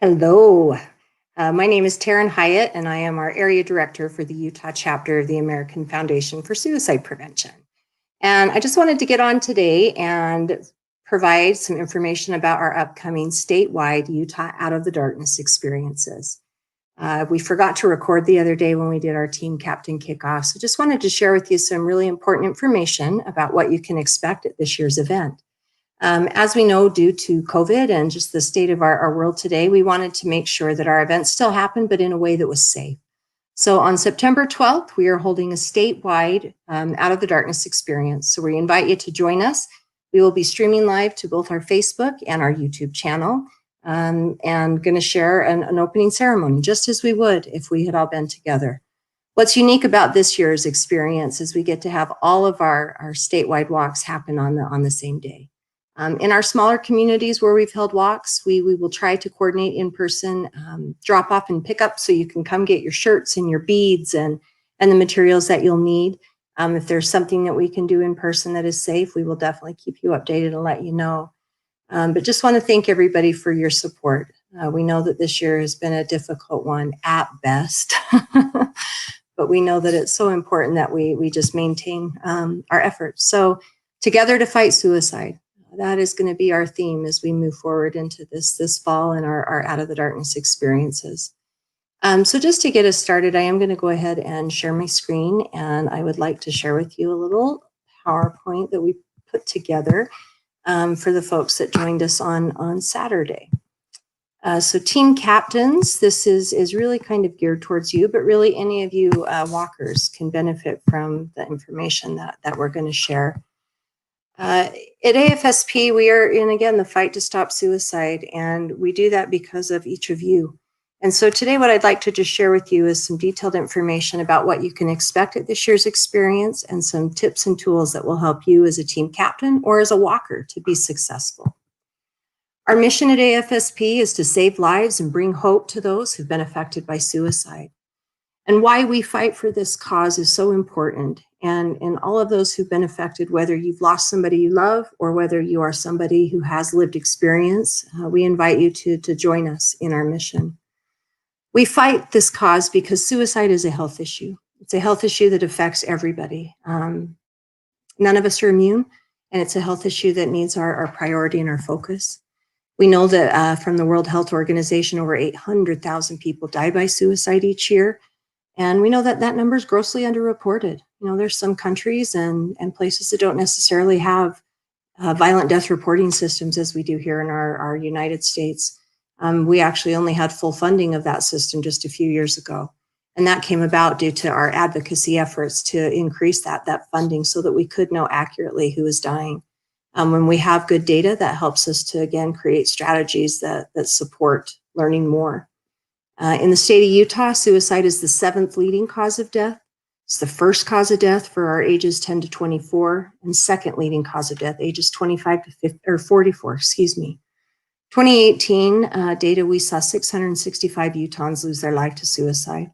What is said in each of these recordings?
Hello, my name is Taryn Hyatt, and I am our Area Director for the Utah chapter of the American Foundation for Suicide Prevention. And I just wanted to get on today and provide some information about our upcoming statewide Utah Out of the Darkness experiences. We forgot to record the other day when we did our Team Captain Kickoff, so just wanted to share with you some really important information about what you can expect at this year's event. As we know, due to COVID and just the state of our world today, we wanted to make sure that our events still happen, but in a way that was safe. So on September 12th, we are holding a statewide Out of the Darkness experience. So we invite you to join us. We will be streaming live to both our Facebook and our YouTube channel and going to share an opening ceremony, just as we would if we had all been together. What's unique about this year's experience is we get to have all of our statewide walks happen on the same day. In our smaller communities where we've held walks, we will try to coordinate in person, drop off and pick up so you can come get your shirts and your beads and the materials that you'll need. If there's something that we can do in person that is safe, we will definitely keep you updated and let you know. But just want to thank everybody for your support. We know that this year has been a difficult one at best, but we know that it's so important that we just maintain our efforts. So together to fight suicide. That is going to be our theme as we move forward into this fall and our Out of the Darkness experiences. So just to get us started, I am going to go ahead and share my screen, and I would like to share with you a little PowerPoint that we put together for the folks that joined us on Saturday. So team captains, this is really kind of geared towards you, but really any of you walkers can benefit from the information that we're going to share. At AFSP, we are in, again, the fight to stop suicide, and we do that because of each of you. And so today what I'd like to just share with you is some detailed information about what you can expect at this year's experience and some tips and tools that will help you as a team captain or as a walker to be successful. Our mission at AFSP is to save lives and bring hope to those who've been affected by suicide. And why we fight for this cause is so important. And all of those who've been affected, whether you've lost somebody you love or whether you are somebody who has lived experience, we invite you to join us in our mission. We fight this cause because suicide is a health issue. It's a health issue that affects everybody. None of us are immune, and it's a health issue that needs our priority and our focus. We know that from the World Health Organization, over 800,000 people die by suicide each year. And we know that that number is grossly underreported. You know, there's some countries and places that don't necessarily have violent death reporting systems as we do here in our United States. We actually only had full funding of that system just a few years ago. And that came about due to our advocacy efforts to increase that funding so that we could know accurately who is dying. When we have good data, that helps us to, again, create strategies that support learning more. In the state of Utah, suicide is the 7th leading cause of death. It's the first cause of death for our ages 10 to 24, and second leading cause of death, ages 25 to 50, or 44, 2018 data, we saw 665 Utahns lose their life to suicide.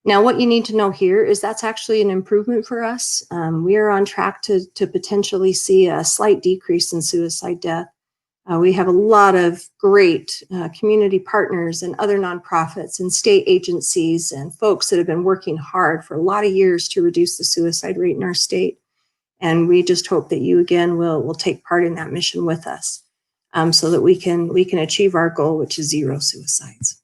Now, what you need to know here is that's actually an improvement for us. We are on track to potentially see a slight decrease in suicide death. We have a lot of great community partners and other nonprofits and state agencies and folks that have been working hard for a lot of years to reduce the suicide rate in our state. And we just hope that you, again, will take part in that mission with us so that we can achieve our goal, which is 0 suicides.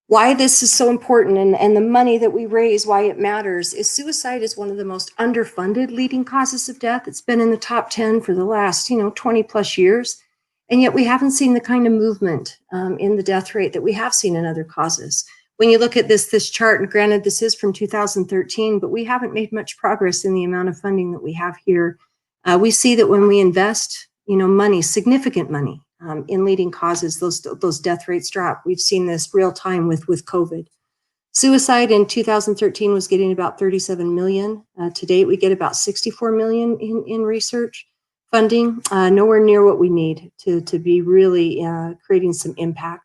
Why this is so important and the money that we raise, why it matters, is suicide is one of the most underfunded leading causes of death. It's been in the top 10 for the last 20 plus years. And yet we haven't seen the kind of movement in the death rate that we have seen in other causes. When you look at this chart, and granted this is from 2013, but we haven't made much progress in the amount of funding that we have here. We see that when we invest money, significant money, in leading causes, those death rates drop. We've seen this real time with COVID. Suicide in 2013 was getting about 37 million. To date, we get about 64 million in research funding, nowhere near what we need to be really creating some impact.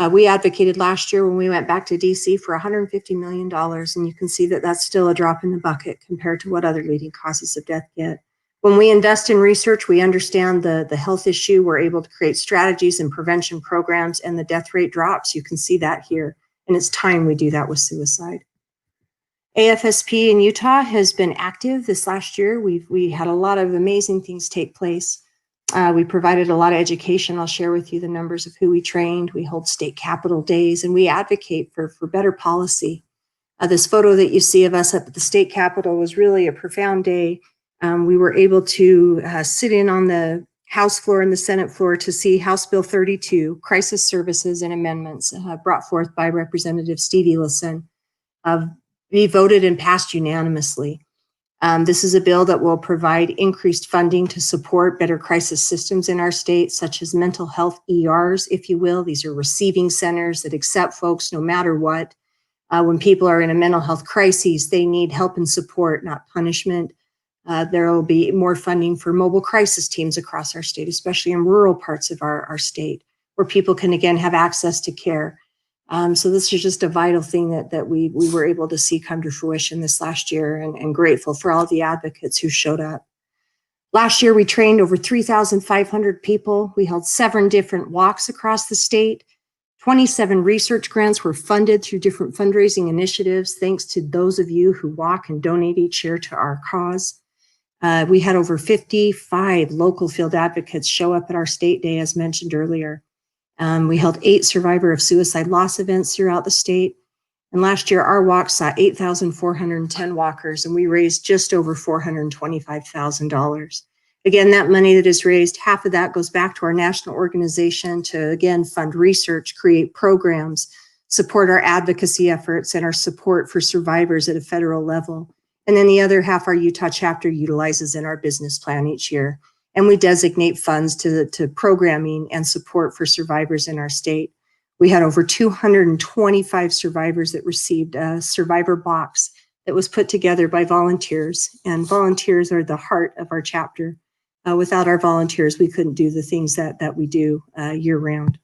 We advocated last year when we went back to DC for $150 million, and you can see that that's still a drop in the bucket compared to what other leading causes of death get. When we invest in research, we understand the health issue. We're able to create strategies and prevention programs, and the death rate drops. You can see that here. And it's time we do that with suicide. AFSP in Utah has been active this last year. We had a lot of amazing things take place. We provided a lot of education. I'll share with you the numbers of who we trained. We hold state capitol days, and we advocate for better policy. This photo that you see of us at the state capitol was really a profound day. We were able to sit in on the House floor and the Senate floor to see House Bill 32, Crisis Services and Amendments, brought forth by Representative Steve Ellison, be voted and passed unanimously. This is a bill that will provide increased funding to support better crisis systems in our state, such as mental health ERs, if you will. These are receiving centers that accept folks no matter what. When people are in a mental health crisis, they need help and support, not punishment. There will be more funding for mobile crisis teams across our state, especially in rural parts of our state, where people can again have access to care. So this is just a vital thing that we were able to see come to fruition this last year, and grateful for all the advocates who showed up. Last year, we trained over 3,500 people. We held 7 different walks across the state. 27 research grants were funded through different fundraising initiatives, thanks to those of you who walk and donate each year to our cause. We had over 55 local field advocates show up at our state day, as mentioned earlier. We held 8 survivor of suicide loss events throughout the state. And last year, our walk saw 8,410 walkers, and we raised just over $425,000. Again, that money that is raised, half of that goes back to our national organization to, again, fund research, create programs, support our advocacy efforts, and our support for survivors at a federal level. And then the other half, our Utah chapter utilizes in our business plan each year. And we designate funds to programming and support for survivors in our state. We had over 225 survivors that received a survivor box that was put together by volunteers. And volunteers are the heart of our chapter. Without our volunteers, we couldn't do the things that we do year round.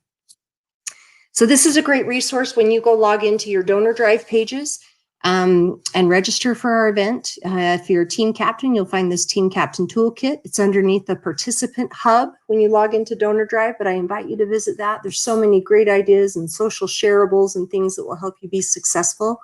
So this is a great resource when you go log into your donor drive pages and register for our event. If you're a team captain, you'll find this team captain toolkit. It's underneath the participant hub when you log into donor drive, but I invite you to visit that. There's so many great ideas and social shareables and things that will help you be successful.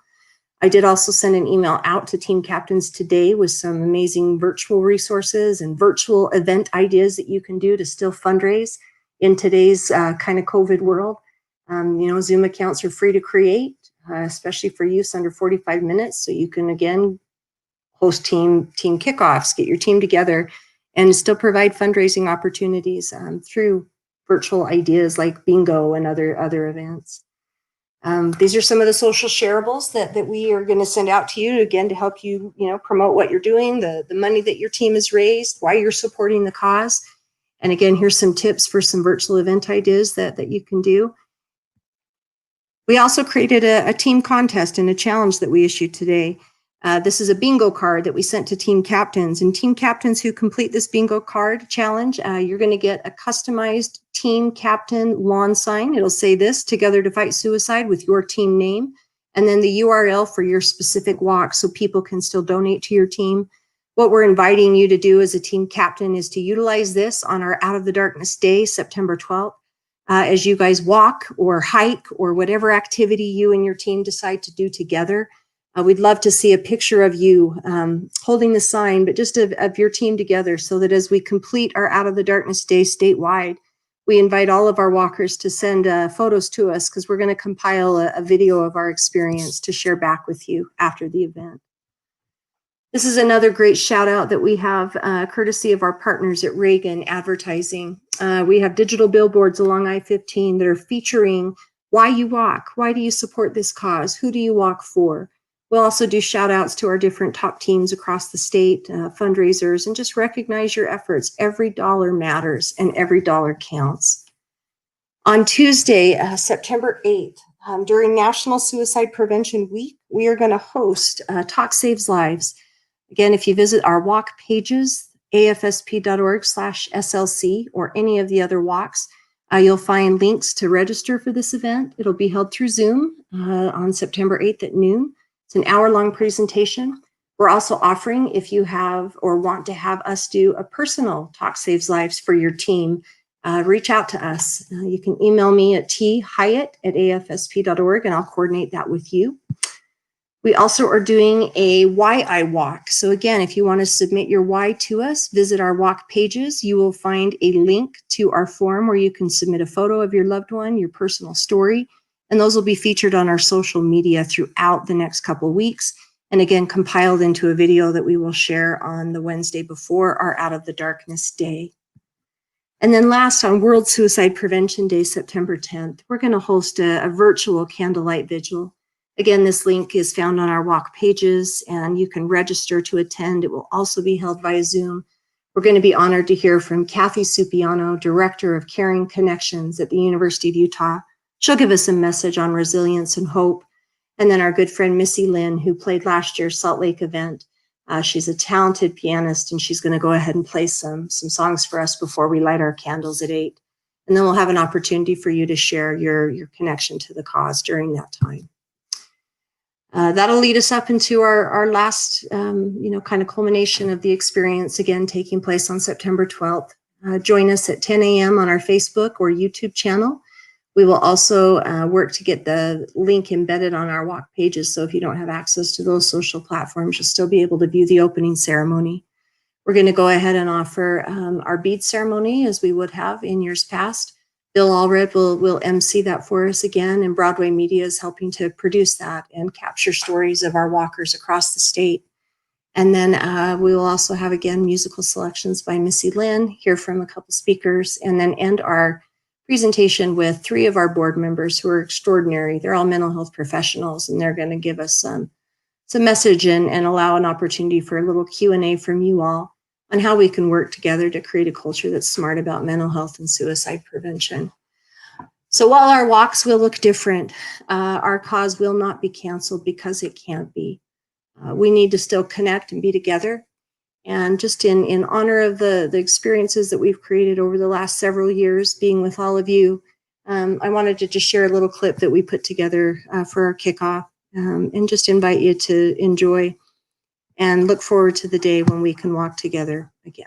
I did also send an email out to team captains today with some amazing virtual resources and virtual event ideas that you can do to still fundraise in today's kind of COVID world. Zoom accounts are free to create, especially for use under 45 minutes. So you can, again, host team kickoffs, get your team together, and still provide fundraising opportunities through virtual ideas like bingo and other events. These are some of the social shareables that we are going to send out to you, again, to help you, promote what you're doing, the money that your team has raised, why you're supporting the cause. And again, here's some tips for some virtual event ideas that you can do. We also created a team contest and a challenge that we issued today. This is a bingo card that we sent to team captains, and team captains who complete this bingo card challenge, you're going to get a customized team captain lawn sign. It'll say this: "Together to Fight Suicide," with your team name, and then the URL for your specific walk so people can still donate to your team. What we're inviting you to do as a team captain is to utilize this on our Out of the Darkness Day, September 12th. As you guys walk or hike or whatever activity you and your team decide to do together. We'd love to see a picture of you holding the sign, but just of your team together, so that as we complete our Out of the Darkness Day statewide, we invite all of our walkers to send photos to us, because we're going to compile a video of our experience to share back with you after the event. This is another great shout out that we have courtesy of our partners at Reagan Advertising. We have digital billboards along I-15 that are featuring why you walk, why do you support this cause, who do you walk for. We'll also do shout outs to our different top teams across the state, fundraisers, and just recognize your efforts. Every dollar matters and every dollar counts. On Tuesday, September 8th, during National Suicide Prevention Week, we are going to host Talk Saves Lives. Again, if you visit our walk pages, afsp.org/SLC, or any of the other walks, you'll find links to register for this event. It'll be held through Zoom on September 8th at noon. It's an hour-long presentation. We're also offering, if you have or want to have us do a personal Talk Saves Lives for your team, reach out to us. You can email me at thyatt@afsp.org and I'll coordinate that with you. We also are doing a Why I Walk. So again, if you want to submit your why to us, visit our walk pages. You will find a link to our form where you can submit a photo of your loved one, your personal story, and those will be featured on our social media throughout the next couple of weeks. And again, compiled into a video that we will share on the Wednesday before our Out of the Darkness Day. And then last, on World Suicide Prevention Day, September 10th, we're going to host a virtual candlelight vigil. Again, this link is found on our walk pages and you can register to attend. It will also be held via Zoom. We're going to be honored to hear from Kathy Supiano, Director of Caring Connections at the University of Utah. She'll give us a message on resilience and hope. And then our good friend Missy Lynn, who played last year's Salt Lake event. She's a talented pianist and she's going to go ahead and play some songs for us before we light our candles at 8. And then we'll have an opportunity for you to share your connection to the cause during that time. That'll lead us up into our last, kind of culmination of the experience, again, taking place on September 12th. Join us at 10 a.m. on our Facebook or YouTube channel. We will also work to get the link embedded on our walk pages. So if you don't have access to those social platforms, you'll still be able to view the opening ceremony. We're going to go ahead and offer our bead ceremony as we would have in years past. Bill Allred will MC that for us again, and Broadway Media is helping to produce that and capture stories of our walkers across the state. And then we will also have, again, musical selections by Missy Lynn, hear from a couple speakers, and then end our presentation with 3 of our board members who are extraordinary. They're all mental health professionals, and they're going to give us some message and allow an opportunity for a little Q&A from you all on how we can work together to create a culture that's smart about mental health and suicide prevention. So while our walks will look different, our cause will not be canceled because it can't be. We need to still connect and be together. And just in honor of the experiences that we've created over the last several years being with all of you, I wanted to just share a little clip that we put together for our kickoff and just invite you to enjoy and look forward to the day when we can walk together again.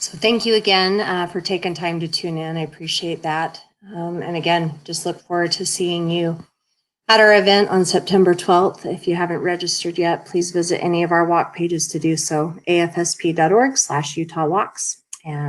So thank you again for taking time to tune in. I appreciate that. And again, just look forward to seeing you at our event on September 12th. If you haven't registered yet, please visit any of our walk pages to do so, afsp.org/Utah Walks. And